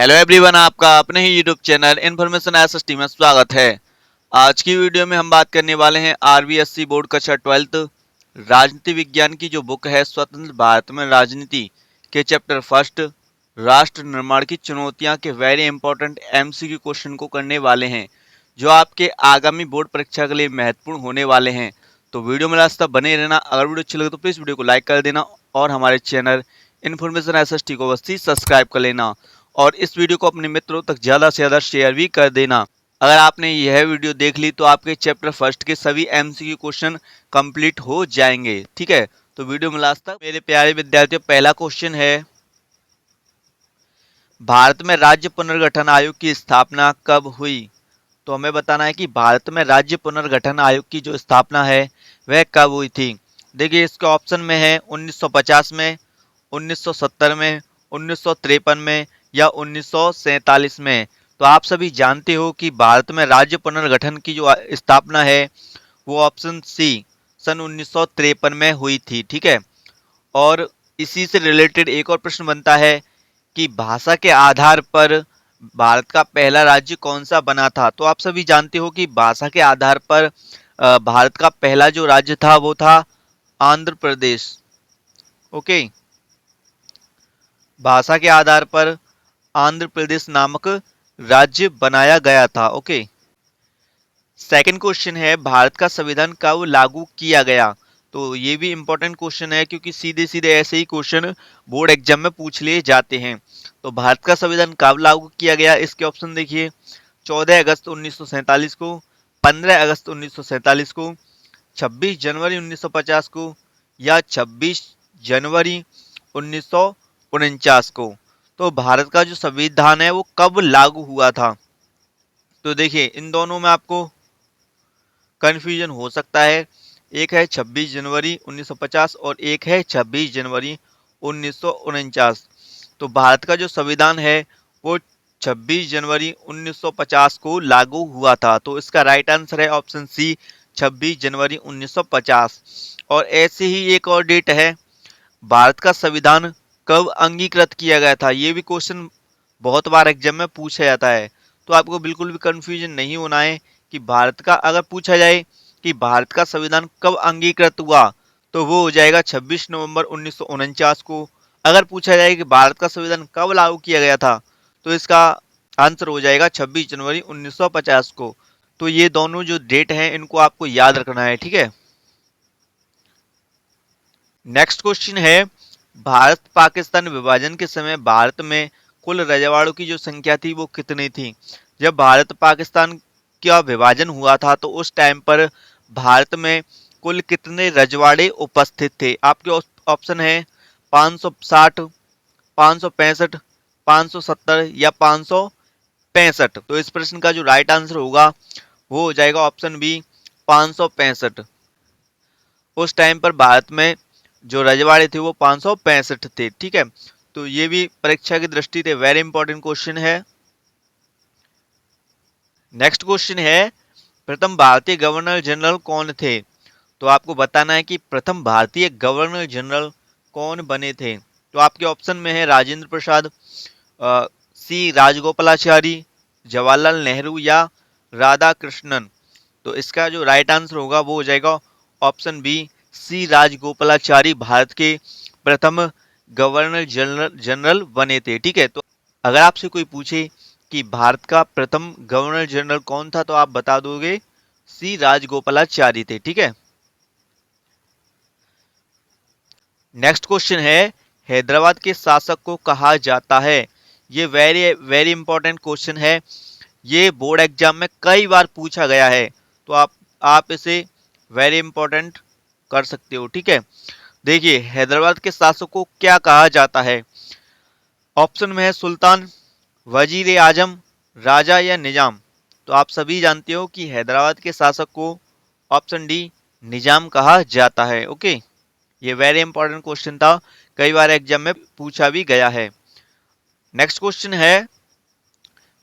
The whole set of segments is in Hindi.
हेलो एवरीवन, आपका अपने ही यूट्यूब चैनल इन्फॉर्मेशन एसएसटी में स्वागत है। आज की वीडियो में हम बात करने वाले हैं आरबीएससी बोर्ड कक्षा 12th राजनीति विज्ञान की जो बुक है स्वतंत्र भारत में राजनीति के चैप्टर फर्स्ट राष्ट्र निर्माण की चुनौतियां के वेरी इंपॉर्टेंट एमसीक्यू क्वेश्चन को करने वाले हैं, जो आपके आगामी बोर्ड परीक्षा के लिए महत्वपूर्ण होने वाले हैं। तो वीडियो में लास्ट तक बने रहना। अगर वीडियो अच्छी लगे तो प्लीज़ वीडियो को लाइक कर देना और हमारे चैनल इन्फॉर्मेशन एसएसटी को बस सब्सक्राइब कर लेना और इस वीडियो को अपने मित्रों तक ज़्यादा से ज़्यादा शेयर भी कर देना। अगर आपने यह वीडियो देख ली तो आपके चैप्टर फर्स्ट के सभी एमसीक्यू क्वेश्चन कंप्लीट हो जाएंगे। ठीक है, तो वीडियो में लास्ट तक मेरे प्यारे विद्यार्थियों, पहला क्वेश्चन है, भारत में राज्य पुनर्गठन आयोग की स्थापना कब हुई? तो हमें बताना है कि भारत में राज्य पुनर्गठन आयोग की जो स्थापना है वह कब हुई थी। देखिए, इसके ऑप्शन में है 1950 में, 1970 में, 1953 में या 1947 में। तो आप सभी जानते हो कि भारत में राज्य पुनर्गठन की जो स्थापना है वो ऑप्शन सी सन 1953 में हुई थी। ठीक है, और इसी से रिलेटेड एक और प्रश्न बनता है कि भाषा के आधार पर भारत का पहला राज्य कौन सा बना था? तो आप सभी जानते हो कि भाषा के आधार पर भारत का पहला जो राज्य था वो था आंध्र प्रदेश। ओके, भाषा के आधार पर आंध्र प्रदेश नामक राज्य बनाया गया था। ओके, सेकंड क्वेश्चन है, भारत का संविधान कब लागू किया गया? तो ये भी इंपॉर्टेंट क्वेश्चन है क्योंकि सीधे सीधे ऐसे ही क्वेश्चन बोर्ड एग्जाम में पूछ लिए जाते हैं। तो भारत का संविधान कब लागू किया गया, इसके ऑप्शन देखिए, 14 अगस्त 1947 को, 15 अगस्त 1947 को, 26 जनवरी 1950 को या 26 जनवरी 1949 को। तो भारत का जो संविधान है वो कब लागू हुआ था? तो देखिए, इन दोनों में आपको कन्फ्यूजन हो सकता है। एक है 26 जनवरी 1950 और एक है 26 जनवरी 1949। तो भारत का जो संविधान है वो 26 जनवरी 1950 को लागू हुआ था। तो इसका राइट आंसर है ऑप्शन सी 26 जनवरी 1950। और ऐसे ही एक और डेट है, भारत का संविधान कब अंगीकृत किया गया था? ये भी क्वेश्चन बहुत बार एग्जाम में पूछा जाता है। तो आपको बिल्कुल भी कंफ्यूजन नहीं होना है कि भारत का अगर पूछा जाए कि भारत का संविधान कब अंगीकृत हुआ तो वो हो जाएगा 26 नवंबर 1949 को। अगर पूछा जाए कि भारत का संविधान कब लागू किया गया था तो इसका आंसर हो जाएगा 26 जनवरी 1950 को। तो ये दोनों जो डेट हैं इनको आपको याद रखना है। ठीक है, नेक्स्ट क्वेश्चन है, भारत पाकिस्तान विभाजन के समय भारत में कुल रजवाड़ों की जो संख्या थी वो कितनी थी? जब भारत पाकिस्तान का विभाजन हुआ था तो उस टाइम पर भारत में कुल कितने रजवाड़े उपस्थित थे? आपके ऑप्शन है 560, 565, 570 या 565। तो इस प्रश्न का जो राइट आंसर होगा वो हो जाएगा ऑप्शन बी 565। उस टाइम पर भारत में जो रजवाड़े थे वो 565 थे। ठीक है, तो ये भी परीक्षा की दृष्टि से वेरी इंपॉर्टेंट क्वेश्चन है। नेक्स्ट क्वेश्चन है, प्रथम भारतीय गवर्नर जनरल कौन थे? तो आपको बताना है कि प्रथम भारतीय गवर्नर जनरल कौन बने थे। तो आपके ऑप्शन में है राजेंद्र प्रसाद, सी राजगोपालाचारी, जवाहरलाल नेहरू या राधा कृष्णन। तो इसका जो राइट आंसर होगा वो हो जाएगा option B C Rajagopalachari Bharat के प्रथम गवर्नर जनरल बने थे। ठीक है, तो अगर आपसे कोई पूछे कि भारत का प्रथम गवर्नर जनरल कौन था तो आप बता दोगे सी राजगोपालाचारी थे। ठीक है, नेक्स्ट क्वेश्चन है, हैदराबाद के शासक को कहा जाता है? ये वेरी वेरी इंपॉर्टेंट क्वेश्चन है। ये बोर्ड एग्जाम में कई बार पूछा गया है। तो आप इसे वेरी इंपॉर्टेंट कर सकते हो। ठीक है, देखिए, हैदराबाद के शासक को क्या कहा जाता है? ऑप्शन में है सुल्तान, वजीर आजम, राजा या निजाम। तो आप सभी जानते हो कि हैदराबाद के शासक को ऑप्शन डी निजाम कहा जाता है। ओके, ये वेरी इंपॉर्टेंट क्वेश्चन था, कई बार एग्जाम में पूछा भी गया है। नेक्स्ट क्वेश्चन है,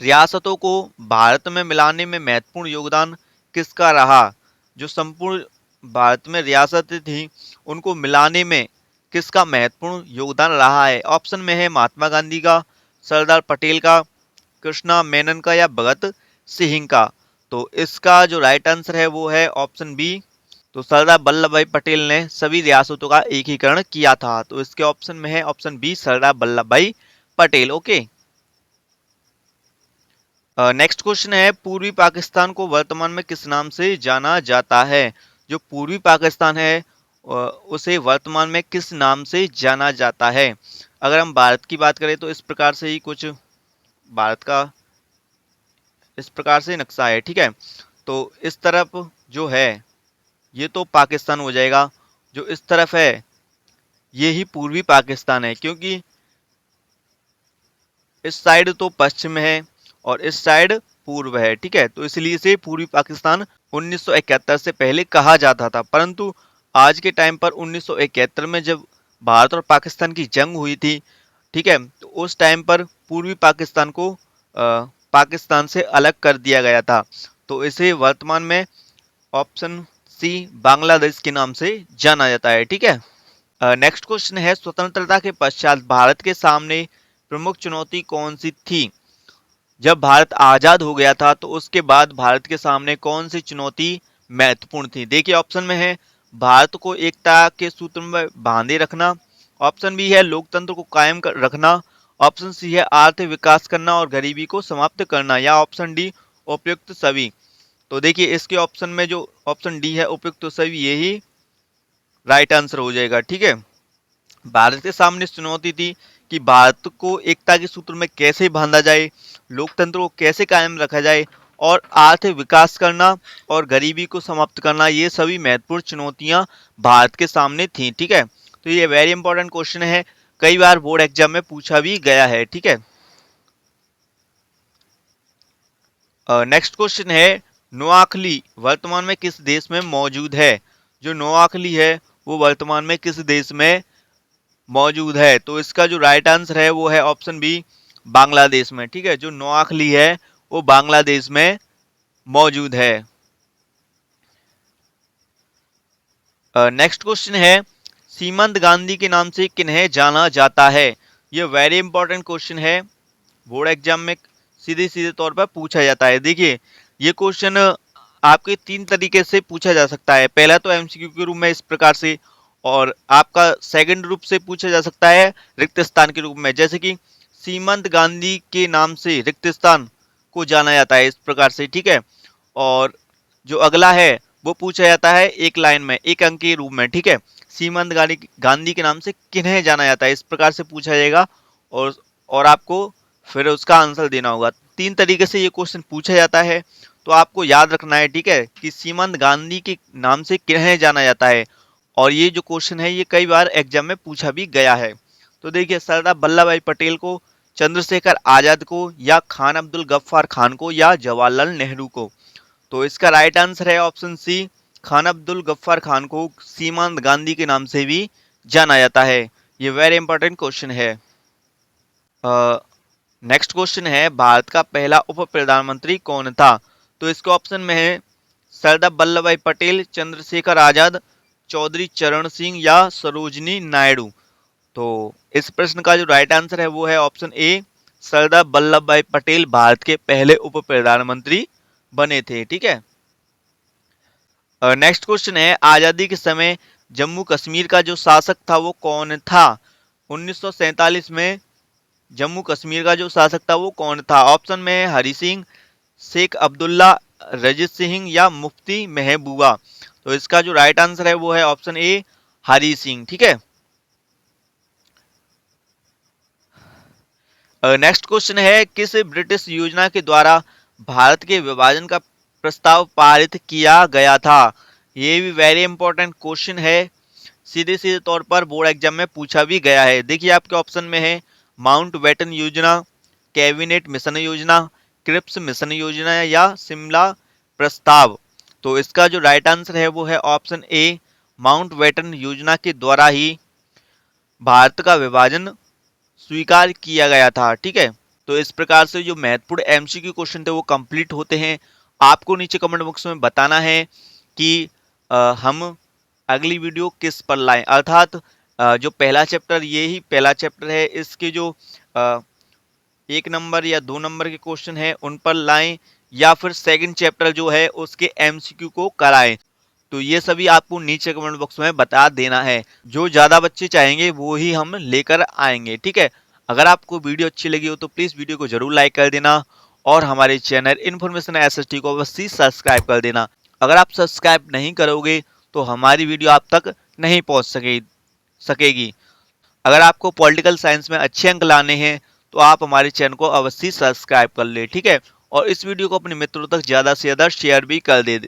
रियासतों को भारत में मिलाने में महत्वपूर्ण योगदान किसका रहा? जो संपूर्ण भारत में रियासतें थी उनको मिलाने में किसका महत्वपूर्ण योगदान रहा है? ऑप्शन में है महात्मा गांधी का, सरदार पटेल का, कृष्णा मेनन का या भगत सिंह का? तो इसका जो राइट आंसर है वो है ऑप्शन बी। तो सरदार वल्लभ भाई पटेल ने सभी रियासतों का एकीकरण किया था। तो इसके ऑप्शन में है ऑप्शन बी, सरदार वल्लभ भाई पटेल। ओके। नेक्स्ट क्वेश्चन है, पूर्वी पाकिस्तान को वर्तमान में किस नाम से जाना जाता है? जो पूर्वी पाकिस्तान है उसे वर्तमान में किस नाम से जाना जाता है? अगर हम भारत की बात करें तो इस प्रकार से ही कुछ भारत का इस प्रकार से नक्शा है, ठीक है। तो इस तरफ जो है ये तो पाकिस्तान हो जाएगा, जो इस तरफ है ये ही पूर्वी पाकिस्तान है, क्योंकि इस साइड तो पश्चिम है और इस साइड पूर्व है, ठीक है। तो इसलिए इसे पूर्वी पाकिस्तान 1971 से पहले कहा जाता था, परंतु आज के टाइम पर 1971 में जब भारत और पाकिस्तान की जंग हुई थी, ठीक है, तो उस टाइम पर पूर्वी पाकिस्तान को पाकिस्तान से अलग कर दिया गया था। तो इसे वर्तमान में ऑप्शन सी, बांग्लादेश के नाम से जाना जाता है, ठीक है। नेक्स्ट क्वेश्चन है, स्वतंत्रता के पश्चात भारत के सामने प्रमुख चुनौती कौन सी थी? जब भारत आजाद हो गया था तो उसके बाद भारत के सामने कौन सी चुनौती महत्वपूर्ण थी? देखिए ऑप्शन में है भारत को एकता के सूत्र में बांधे रखना, ऑप्शन बी है लोकतंत्र को कायम रखना, ऑप्शन सी है आर्थिक विकास करना और गरीबी को समाप्त करना, या ऑप्शन डी उपयुक्त सभी। तो देखिए इसके ऑप्शन में जो ऑप्शन डी है उपयुक्त सभी, यही राइट आंसर हो जाएगा, ठीक है। भारत के सामने चुनौती थी कि भारत को एकता के सूत्र में कैसे बांधा जाए, लोकतंत्र को कैसे कायम रखा जाए और आर्थिक विकास करना और गरीबी को समाप्त करना, ये सभी महत्वपूर्ण चुनौतियां भारत के सामने थी, ठीक है। तो ये वेरी इंपॉर्टेंट क्वेश्चन है, कई बार बोर्ड एग्जाम में पूछा भी गया है, ठीक है। नेक्स्ट क्वेश्चन है, नोआखली वर्तमान में किस देश में मौजूद है? जो नोआखली है वो वर्तमान में किस देश में मौजूद है? तो इसका जो राइट आंसर है वो है ऑप्शन बी, बांग्लादेश में, ठीक है। जो नोआखली है वो बांग्लादेश में मौजूद है। नेक्स्ट क्वेश्चन है, सीमंत गांधी के नाम से किन्हें जाना जाता है? ये वेरी इंपॉर्टेंट क्वेश्चन है, बोर्ड एग्जाम में सीधे सीधे तौर पर पूछा जाता है। देखिए ये क्वेश्चन आपके तीन तरीके से पूछा जा सकता है। पहला तो एमसीक्यू के रूप में इस प्रकार से, और आपका सेकंड रूप से पूछा जा सकता है रिक्त स्थान के रूप में, जैसे कि सीमंत गांधी के नाम से रिक्त स्थान को जाना जाता है, इस प्रकार से, ठीक है। और जो अगला है वो पूछा जाता है एक लाइन में, एक अंक के रूप में, ठीक है। सीमंत गांधी के नाम से किन्हें जाना जाता है, इस प्रकार से पूछा जाएगा, और आपको फिर उसका आंसर देना होगा। तीन तरीके से ये क्वेश्चन पूछा जाता है, तो आपको याद रखना है, ठीक है, कि सीमंत गांधी के नाम से किन्हें जाना जाता है। और ये जो क्वेश्चन है ये कई बार एग्जाम में पूछा भी गया है। तो देखिए सरदार वल्लभ भाई पटेल को, चंद्रशेखर आजाद को, या खान अब्दुल गफ्फार खान को, या जवाहरलाल नेहरू को? तो इसका राइट आंसर है ऑप्शन सी, खान अब्दुल गफ्फार खान को सीमांत गांधी के नाम से भी जाना जाता है। ये वेरी इंपॉर्टेंट क्वेश्चन है। नेक्स्ट क्वेश्चन है, भारत का पहला उप प्रधानमंत्री कौन था? तो इसके ऑप्शन में है सरदार वल्लभ भाई पटेल, चंद्रशेखर आजाद, चौधरी चरण सिंह, या सरोजनी नायडू। तो इस प्रश्न का जो राइट आंसर है वो है ऑप्शन ए, सरदार वल्लभ भाई पटेल भारत के पहले उप प्रधानमंत्री बने थे, ठीक है। नेक्स्ट क्वेश्चन है, आजादी के समय जम्मू कश्मीर का जो शासक था वो कौन था? 1947 में जम्मू कश्मीर का जो शासक था वो कौन था? ऑप्शन में है हरि सिंह, शेख अब्दुल्ला, रजीत सिंह, या मुफ्ती महबूबा। तो इसका जो राइट आंसर है वो है ऑप्शन ए, हरि सिंह, ठीक है। नेक्स्ट क्वेश्चन है, किस ब्रिटिश योजना के द्वारा भारत के विभाजन का प्रस्ताव पारित किया गया था? ये भी वेरी इंपॉर्टेंट क्वेश्चन है, सीधे सीधे तौर पर बोर्ड एग्जाम में पूछा भी गया है। देखिए आपके ऑप्शन में है माउंट बेटन योजना, कैबिनेट मिशन योजना, क्रिप्स मिशन योजना, या शिमला प्रस्ताव। तो इसका जो राइट आंसर है वो है ऑप्शन ए, माउंट बेटन योजना के द्वारा ही भारत का विभाजन स्वीकार किया गया था, ठीक है। तो इस प्रकार से जो महत्वपूर्ण एमसीक्यू क्वेश्चन थे वो कंप्लीट होते हैं। आपको नीचे कमेंट बॉक्स में बताना है कि हम अगली वीडियो किस पर लाएं, अर्थात जो पहला चैप्टर, ये ही पहला चैप्टर है, इसके जो 1 नंबर या 2 नंबर के क्वेश्चन है उन पर लाएं, या फिर सेकंड चैप्टर जो है उसके एमसीक्यू को कराएं। तो ये सभी आपको नीचे कमेंट बॉक्स में बता देना है। जो ज़्यादा बच्चे चाहेंगे वो ही हम लेकर आएंगे, ठीक है। अगर आपको वीडियो अच्छी लगी हो तो प्लीज़ वीडियो को जरूर लाइक कर देना, और हमारे चैनल इन्फॉर्मेशन एसएसटी को अवश्य सब्सक्राइब कर देना। अगर आप सब्सक्राइब नहीं करोगे तो हमारी वीडियो आप तक नहीं पहुंच सकेगी। अगर आपको पॉलिटिकल साइंस में अच्छे अंक लाने हैं तो आप हमारे चैनल को अवश्य सब्सक्राइब कर ले, ठीक है। और इस वीडियो को अपने मित्रों तक ज़्यादा से ज़्यादा शेयर भी कर दे।